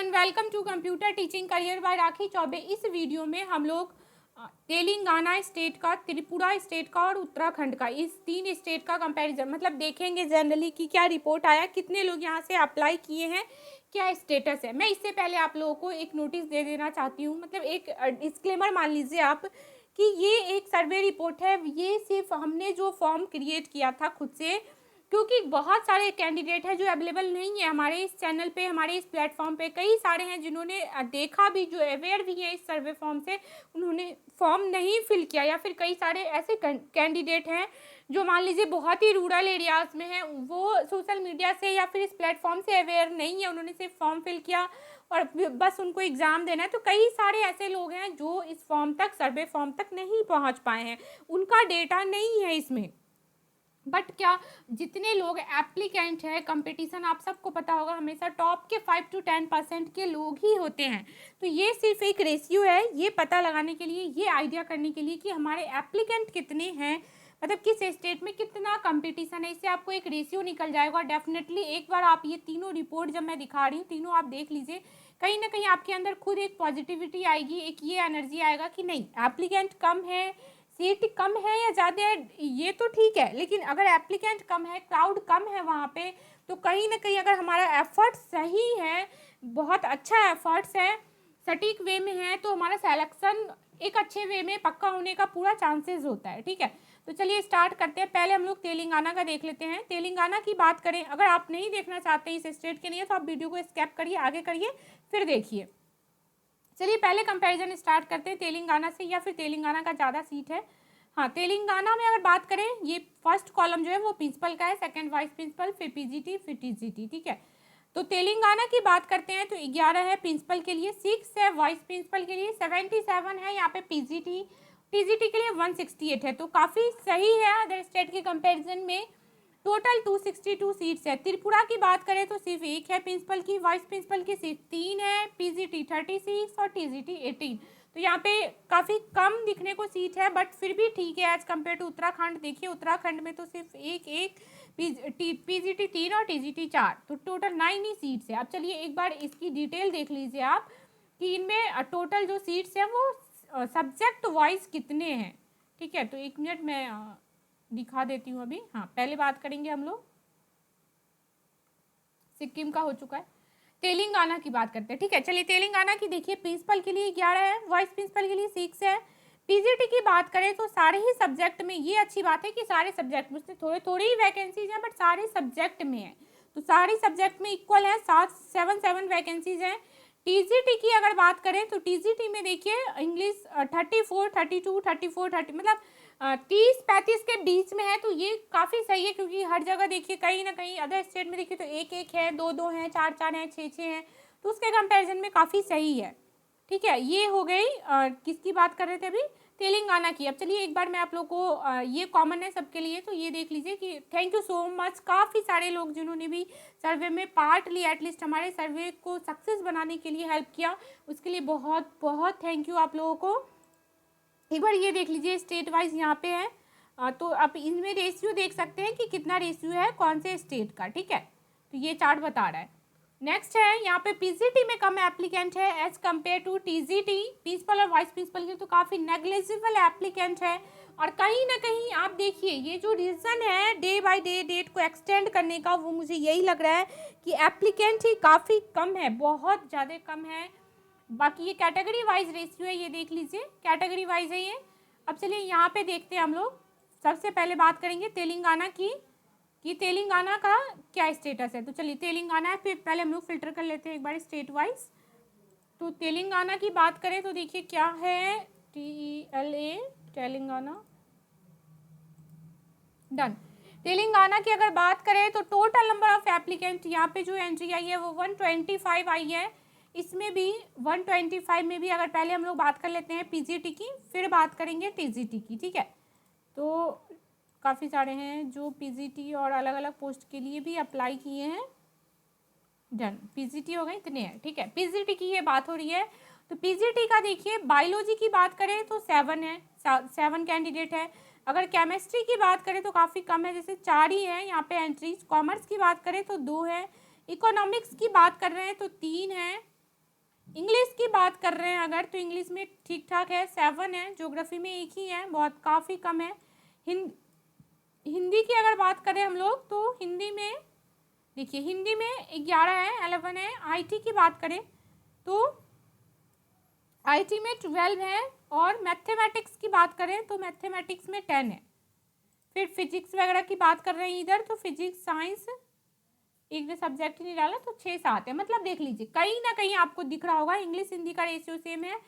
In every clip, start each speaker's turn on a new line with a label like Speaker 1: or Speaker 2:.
Speaker 1: Everyone, welcome to computer teaching career by Rakhi Choubey. इस video में हम लोग तेलंगाना स्टेट का, त्रिपुरा स्टेट का और उत्तराखंड का, इस 3 स्टेट का कंपैरिजन मतलब देखेंगे जनरली कि क्या रिपोर्ट आया, कितने लोग यहाँ से अप्लाई किए हैं, क्या स्टेटस है। मैं इससे पहले आप लोगों को एक नोटिस दे देना चाहती हूँ, मतलब एक डिस्क्लेमर मान लीजिए आप कि ये एक सर्वे रिपोर्ट है। ये सिर्फ हमने जो फॉर्म क्रिएट किया था खुद से, क्योंकि बहुत सारे कैंडिडेट हैं जो अवेलेबल नहीं है हमारे इस चैनल पे, हमारे इस प्लेटफॉर्म पे। कई सारे हैं जिन्होंने देखा भी, जो अवेयर भी है इस सर्वे फॉर्म से, उन्होंने फॉर्म नहीं फिल किया। या फिर कई सारे ऐसे कैंडिडेट हैं जो मान लीजिए बहुत ही रूरल एरियाज में हैं, वो सोशल मीडिया से या फिर इस प्लेटफॉर्म से अवेयर नहीं है, उन्होंने सिर्फ फॉर्म फिल किया और बस उनको एग्ज़ाम देना है। तो कई सारे ऐसे लोग हैं जो इस फॉर्म तक, सर्वे फॉर्म तक नहीं पहुँच पाए हैं, उनका डेटा नहीं है इसमें। बट क्या जितने लोग एप्लीकेंट हैं, कंपटीशन आप सबको पता होगा हमेशा टॉप के 5 to 10% के लोग ही होते हैं। तो ये सिर्फ एक रेशियो है, ये पता लगाने के लिए, ये आइडिया करने के लिए कि हमारे एप्लीकेंट कितने हैं, मतलब किस स्टेट में कितना कंपटीशन है। इससे आपको एक रेशियो निकल जाएगा। डेफिनेटली एक बार आप ये तीनों रिपोर्ट जब मैं दिखा रही हूँ, तीनों आप देख लीजिए, कहीं ना कहीं आपके अंदर खुद एक पॉजिटिविटी आएगी, एक ये एनर्जी आएगा कि नहीं, एप्लीकेंट कम है, सीट कम है या ज़्यादा है ये तो ठीक है, लेकिन अगर एप्लीकेंट कम है, क्राउड कम है वहाँ पे, तो कहीं ना कहीं अगर हमारा एफर्ट सही है, बहुत अच्छा एफर्ट्स है, सटीक वे में है, तो हमारा सिलेक्शन एक अच्छे वे में पक्का होने का पूरा चांसेस होता है। ठीक है, तो चलिए स्टार्ट करते हैं। पहले हम लोग तेलंगाना का देख लेते हैं। तेलंगाना की बात करें, अगर आप नहीं देखना चाहते इस स्टेट के लिए तो आप वीडियो को स्किप करिए, आगे करिए, फिर देखिए। चलिए पहले कंपैरिजन स्टार्ट करते हैं तेलंगाना से, या फिर तेलंगाना का ज़्यादा सीट है। हाँ, तेलंगाना में अगर बात करें, ये फर्स्ट कॉलम जो है वो प्रिंसिपल का है, सेकंड वाइस प्रिंसिपल, फिर पीजीटी, फिर टीजीटी। ठीक है, तो तेलंगाना की बात करते हैं तो 11 है प्रिंसिपल के लिए, 6 है वाइस प्रिंसिपल के लिए, 77 है यहाँ पे पीजीटी, टीजीटी के लिए 168 है, तो काफ़ी सही है अदर स्टेट के कंपेरिजन में। टोटल 262 सीट्स है। त्रिपुरा की बात करें तो सिर्फ एक है प्रिंसिपल की, वाइस प्रिंसिपल की सिर्फ 3 है, पीजीटी 36 और टीजीटी 18। तो यहाँ पे काफ़ी कम दिखने को सीट है, बट फिर भी ठीक है एज कम्पेयर टू उत्तराखंड। देखिए उत्तराखंड में तो सिर्फ एक पीजीटी 3 और टीजीटी 4, तो टोटल 9 ही सीट्स है। अब चलिए एक बार इसकी डिटेल देख लीजिए आप कि इनमें टोटल जो सीट्स हैं वो सब्जेक्ट वाइज कितने हैं। ठीक है, तो 1 मिनट मैं दिखा देती हूँ अभी। हाँ, पहले बात करेंगे हम लोग, सिक्किम का हो चुका है, तेलंगाना की बात करते हैं। ठीक है, चलिए तेलंगाना की देखिए, प्रिंसिपल के लिए 11 है, वाइस प्रिंसिपल के लिए 6 है। पीजीटी की बात करें तो सारे ही सब्जेक्ट में, ये अच्छी बात है कि सारे सब्जेक्ट में, थोड़े थोड़ी ही वैकेंसीज हैं बट सारे सब्जेक्ट में है, तो सारे सब्जेक्ट में इक्वल है, 7 वैकेंसीज हैं। टीजीटी की अगर बात करें तो टीजीटी में देखिए इंग्लिश 34, 32, 34, 30, मतलब 30-35 के बीच में है, तो ये काफ़ी सही है। क्योंकि हर जगह देखिए, कहीं ना कहीं अदर स्टेट में देखिए तो 1-1 है, 2-2 है, 4-4 है, 6-6 है, तो उसके कंपैरिजन में काफ़ी सही है। ठीक है, ये हो गई किसकी बात कर रहे थे अभी, तेलंगाना की। अब चलिए एक बार मैं आप लोग को ये कॉमन है सबके लिए, तो ये देख लीजिए कि थैंक यू सो मच, काफ़ी सारे लोग जिन्होंने भी सर्वे में पार्ट लिया, एटलीस्ट हमारे सर्वे को सक्सेस बनाने के लिए हेल्प किया, उसके लिए बहुत बहुत थैंक यू आप लोगों को। एक बार ये देख लीजिए स्टेट वाइज यहाँ पे है, तो आप इनमें रेशियो देख सकते हैं कि कितना रेशियो है कौन से स्टेट का। ठीक है, तो ये चार्ट बता रहा है। नेक्स्ट है यहाँ पे पीजीटी में कम एप्लीकेंट है as compare to TGT, principal और वाइस प्रिंसिपल के तो काफ़ी नेग्लिजिबल एप्लीकेंट है। और कहीं ना कहीं आप देखिए ये जो रीज़न है डे बाय डे डेट को एक्सटेंड करने का, वो मुझे यही लग रहा है कि एप्लीकेंट ही काफ़ी कम है, बहुत ज़्यादा कम है। बाकी ये कैटेगरी वाइज रेशियो है, ये देख लीजिए कैटेगरी वाइज है ये। अब चलिए यहाँ पे देखते हैं हम लोग, सबसे पहले बात करेंगे तेलंगाना की कि तेलंगाना का क्या स्टेटस है। तो चलिए तेलंगाना है, फिर पहले हम लोग फिल्टर कर लेते हैं एक बार स्टेट वाइज। तो तेलंगाना की बात करें तो देखिए क्या है, TELA तेलंगाना, डन। तेलंगाना की अगर बात करें तो टोटल नंबर ऑफ एप्लीकेंट यहाँ पे जो एंट्री आई है वो 125 आई है। इसमें भी 125 में भी अगर पहले हम लोग बात कर लेते हैं पीजीटी की, फिर बात करेंगे टीजीटी की। ठीक है, तो काफ़ी सारे हैं जो पीजीटी और अलग अलग पोस्ट के लिए भी अप्लाई किए हैं। डन, पीजीटी हो गए, इतने हैं। ठीक है, पीजीटी की ये बात हो रही है, तो पीजीटी का देखिए बायोलॉजी की बात करें तो 7 है, 7 कैंडिडेट है। अगर केमिस्ट्री की बात करें तो काफ़ी कम है, जैसे 4 ही है यहाँ पे एंट्रीज। कॉमर्स की बात करें तो 2 है। इकोनॉमिक्स की बात कर रहे हैं तो 3 है। की बात कर रहे हैं अगर, तो इंग्लिश में ठीक ठाक है, 7 है, ज्योग्राफी में 1 ही है, बहुत काफ़ी कम है। हिंदी की अगर बात करें हम लोग, तो हिंदी में देखिए, हिंदी में 11 है, 11 है। आईटी की बात करें तो आईटी में 12 है, और मैथमेटिक्स की बात करें तो मैथमेटिक्स में 10 है। फिर फिजिक्स वगैरह की बात कर रहे हैं इधर, तो फिजिक्स साइंस एक ने सब्जेक्ट ही नहीं डाला, तो 6-7 है। मतलब देख लीजिए, कहीं ना कहीं आपको दिख रहा होगा इंग्लिश हिंदी का रेशियो सेम है।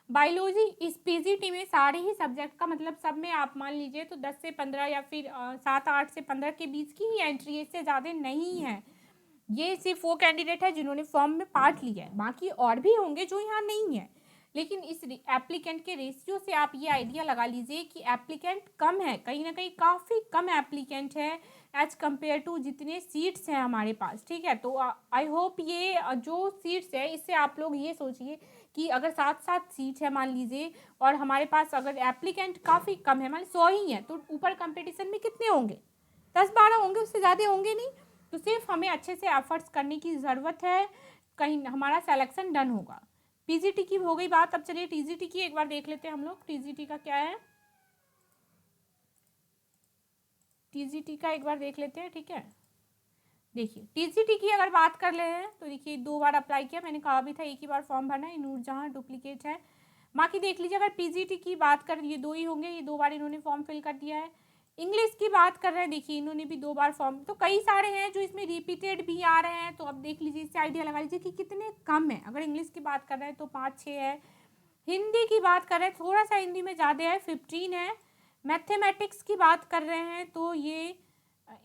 Speaker 1: बायोलॉजी इस पीजीटी में सारे ही सब्जेक्ट का, मतलब सब में आप मान लीजिए तो 10 से 15 या फिर 7-8 से 15 के बीच की ही एंट्री, इससे ज़्यादा नहीं है। ये सिर्फ वो कैंडिडेट है जिन्होंने फॉर्म में पार्ट लिया है, बाकी और भी होंगे जो यहाँ नहीं है। लेकिन इस एप्लीकेंट के रेशियो से आप ये आइडिया लगा लीजिए कि एप्लीकेंट कम है, कहीं ना कहीं काफ़ी कम एप्लीकेंट है एज कम्पेयर टू जितने सीट्स हैं हमारे पास, ठीक है। तो आई होप ये जो सीट्स है, इससे आप लोग ये सोचिए कि अगर 7-7 सीट है मान लीजिए, और हमारे पास अगर एप्लीकेंट काफ़ी कम है, मान 100 ही है, तो ऊपर कंपटीशन में कितने होंगे? 10-12 होंगे, उससे ज़्यादा होंगे नहीं। तो सिर्फ हमें अच्छे से एफर्ट्स करने की ज़रूरत है, कहीं हमारा सिलेक्शन डन होगा। पीजीटी की हो गई बात, अब चलिए टीजीटी की एक बार देख लेते हैं हम लोग। टीजीटी का क्या है, टीजीटी का एक बार देख लेते हैं, ठीक है। देखिए टीजीटी की अगर बात कर ले हैं तो देखिए 2 बार अप्लाई किया, मैंने कहा भी था एक ही बार फॉर्म भरना है, नूरजहां डुप्लीकेट है। बाकी देख लीजिए, अगर पीजीटी की बात कर, ये 2 ही होंगे, ये 2 बार इन्होंने फॉर्म फिल कर दिया है। इंग्लिश की बात कर रहे हैं, देखिए इन्होंने भी 2 बार फॉर्म, तो कई सारे हैं जो इसमें रिपीटेड भी आ रहे हैं। तो अब देख लीजिए, इससे आइडिया लगा लीजिए कि कितने कम है। अगर इंग्लिश की बात कर रहे हैं तो 5-6 है। हिंदी की बात कर रहे हैं, थोड़ा सा हिंदी में ज़्यादा है, 15 है। मैथमेटिक्स की बात कर रहे हैं तो ये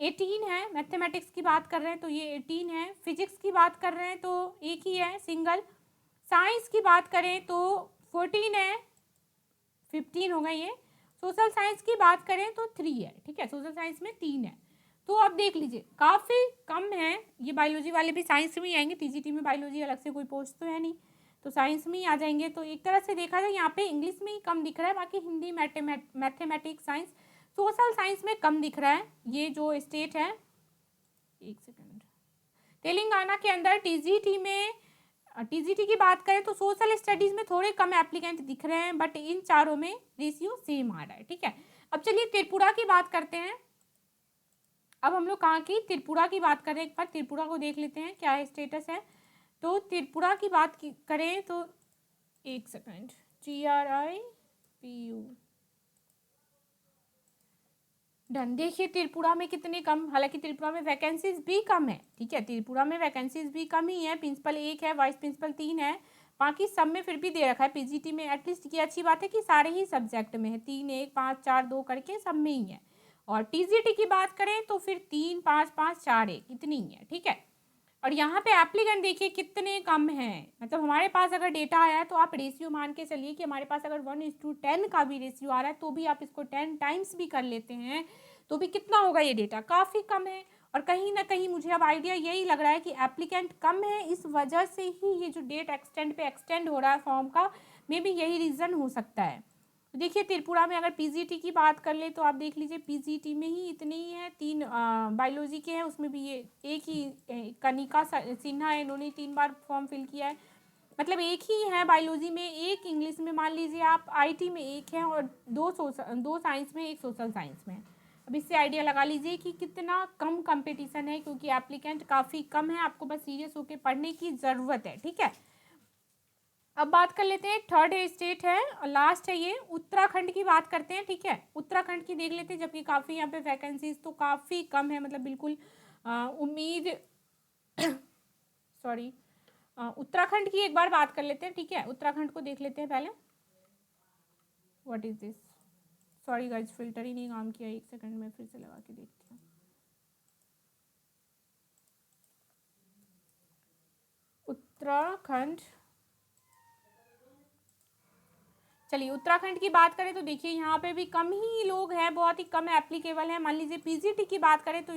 Speaker 1: 18 है। मैथमेटिक्स की बात कर रहे हैं तो ये 18 है। फिजिक्स की बात कर रहे हैं तो एक ही है, सिंगल। साइंस की बात करें तो 14 है, 15 होगा ये। सोशल साइंस की बात करें तो 3 है, ठीक है, सोशल साइंस में 3 है। तो अब देख लीजिए काफ़ी कम है। ये बायोलॉजी वाले भी साइंस में ही आएंगे, टीजीटी में बायोलॉजी अलग से कोई पोस्ट तो है नहीं, तो साइंस में ही आ जाएंगे। तो एक तरह से देखा जाए यहाँ पे इंग्लिश में ही कम दिख रहा है, बाकी Hindi, mathematics, science, social science में कम दिख रहा है। ये जो स्टेट है, एक सेकंड, तेलंगाना के अंदर टीजीटी में, टीजीटी की बात करें तो सोशल स्टडीज़ में थोड़े कम एप्लीकेंट दिख रहे हैं, बट इन चारों में रेशियो सेम आ रहा है, ठीक है। अब चलिए त्रिपुरा की बात करते हैं। अब हम लोग कहाँ की, त्रिपुरा की बात करें, एक बार त्रिपुरा को देख लेते हैं क्या स्टेटस है। तो त्रिपुरा की बात करें तो एक सेकंड, TRIPU डन। देखिए त्रिपुरा में कितने कम, हालांकि त्रिपुरा में वैकेंसीज भी कम है, ठीक है, त्रिपुरा में वैकेंसीज भी कम ही है। प्रिंसिपल 1 है, वाइस प्रिंसिपल 3 है, बाकी सब में फिर भी दे रखा है। पीजीटी में एटलीस्ट ये अच्छी बात है कि सारे ही सब्जेक्ट में है, 3, 1, 5, 4, 2 करके सब में ही है। और टीजीटी की बात करें तो फिर 3, 5, 5, 4, 1 इतनी ही है, ठीक है। और यहाँ पे एप्लीकेंट देखिए कितने कम हैं, मतलब हमारे पास अगर डेटा आया है तो आप रेशियो मान के चलिए कि हमारे पास अगर 1:10 का भी रेशियो आ रहा है, तो भी आप इसको 10 टाइम्स भी कर लेते हैं तो भी कितना होगा, ये डेटा काफ़ी कम है। और कहीं ना कहीं मुझे अब आइडिया यही लग रहा है कि एप्लीकेंट कम है, इस वजह से ही ये जो डेट एक्सटेंड हो रहा है फॉर्म का, मे भी यही रीज़न हो सकता है। तो देखिए त्रिपुरा में अगर पीजीटी की बात कर ले तो आप देख लीजिए पीजीटी में ही इतने ही है, 3 बायोलॉजी के हैं, उसमें भी ये एक ही कनिका सिन्हा है, इन्होंने 3 बार फॉर्म फिल किया है। मतलब एक ही है बायोलॉजी में, एक इंग्लिश में मान लीजिए आप, आईटी में एक है, और 2 साइंस में, 1 सोशल साइंस में। अब इससे आइडिया लगा लीजिए कि कितना कम कंपटीशन है, क्योंकि एप्लीकेंट काफ़ी कम है। आपको बस सीरियस होकर पढ़ने की ज़रूरत है, ठीक है। अब बात कर लेते हैं, थर्ड स्टेट है और लास्ट है ये, उत्तराखंड की बात करते हैं, ठीक है। उत्तराखंड की देख लेते हैं, जबकि काफ़ी यहाँ पे वैकेंसीज तो काफ़ी कम है, मतलब बिल्कुल उम्मीद सॉरी, उत्तराखंड की एक बार बात कर लेते हैं, ठीक है। उत्तराखंड को देख लेते हैं पहले। What is this, sorry guys, filter ही नहीं काम किया, एक सेकंड में फिर से लगा के देखती हूँ। उत्तराखंड, चलिए उत्तराखंड की बात करें तो देखिए यहाँ पे भी कम ही लोग हैं, बहुत ही कम एप्लीकेबल है। मान लीजिए पीजीटी की बात करें तो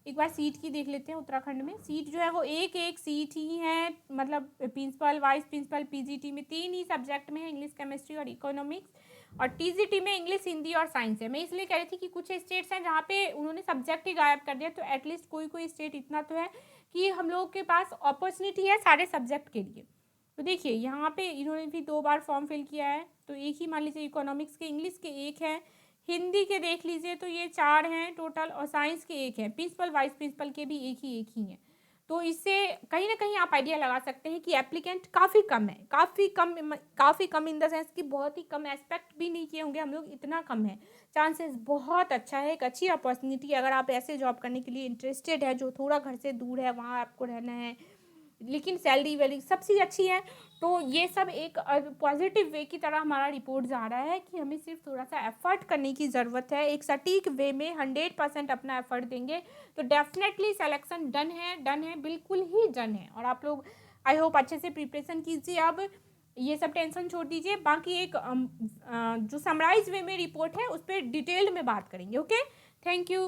Speaker 1: एक बार सीट की देख लेते हैं। उत्तराखंड में सीट जो है वो एक सीट ही है, मतलब प्रिंसिपल, वाइस प्रिंसिपल पीजीटी में 3 ही सब्जेक्ट में है, इंग्लिश, केमिस्ट्री और इकोनॉमिक्स। और टीजीटी में इंग्लिश, हिंदी और साइंस है। मैं इसलिए कह रही थी कि कुछ स्टेट्स हैं जहाँ पे उन्होंने सब्जेक्ट ही गायब कर दिया, तो एटलीस्ट कोई स्टेट इतना तो है कि हम लोगों के पास अपॉर्चुनिटी है सारे सब्जेक्ट के लिए। तो देखिए यहाँ पे इन्होंने भी 2 बार फॉर्म फिल किया है, तो एक ही मान लीजिए इकोनॉमिक्स के, इंग्लिश के 1 है, हिंदी के देख लीजिए तो ये 4 हैं टोटल, और साइंस के 1 है, प्रिंसिपल वाइस प्रिंसिपल के भी एक ही हैं। तो इससे कहीं ना कहीं आप आइडिया लगा सकते हैं कि एप्लीकेंट काफ़ी कम है, काफ़ी कम इन द सेंस कि बहुत ही कम, एक्सपेक्ट भी नहीं किए होंगे हम लोग, इतना कम है। चांसेस बहुत अच्छा है, एक अच्छी अपॉर्चुनिटी अगर आप ऐसे जॉब करने के लिए इंटरेस्टेड है, जो थोड़ा घर से दूर है, वहाँ आपको रहना है, लेकिन सैलरी वैलरी सब चीज़ अच्छी है। तो ये सब एक पॉजिटिव वे की तरह हमारा रिपोर्ट जा रहा है कि हमें सिर्फ थोड़ा सा एफर्ट करने की ज़रूरत है, एक सटीक वे में 100% अपना एफर्ट देंगे तो डेफिनेटली सिलेक्शन डन है, बिल्कुल ही डन है। और आप लोग आई होप अच्छे से प्रिपरेशन कीजिए। अब ये सब टेंशन छोड़ दीजिए, बाकी एक जो समराइज वे में रिपोर्ट है उस पर डिटेल्ड में बात करेंगे। Okay, thank you.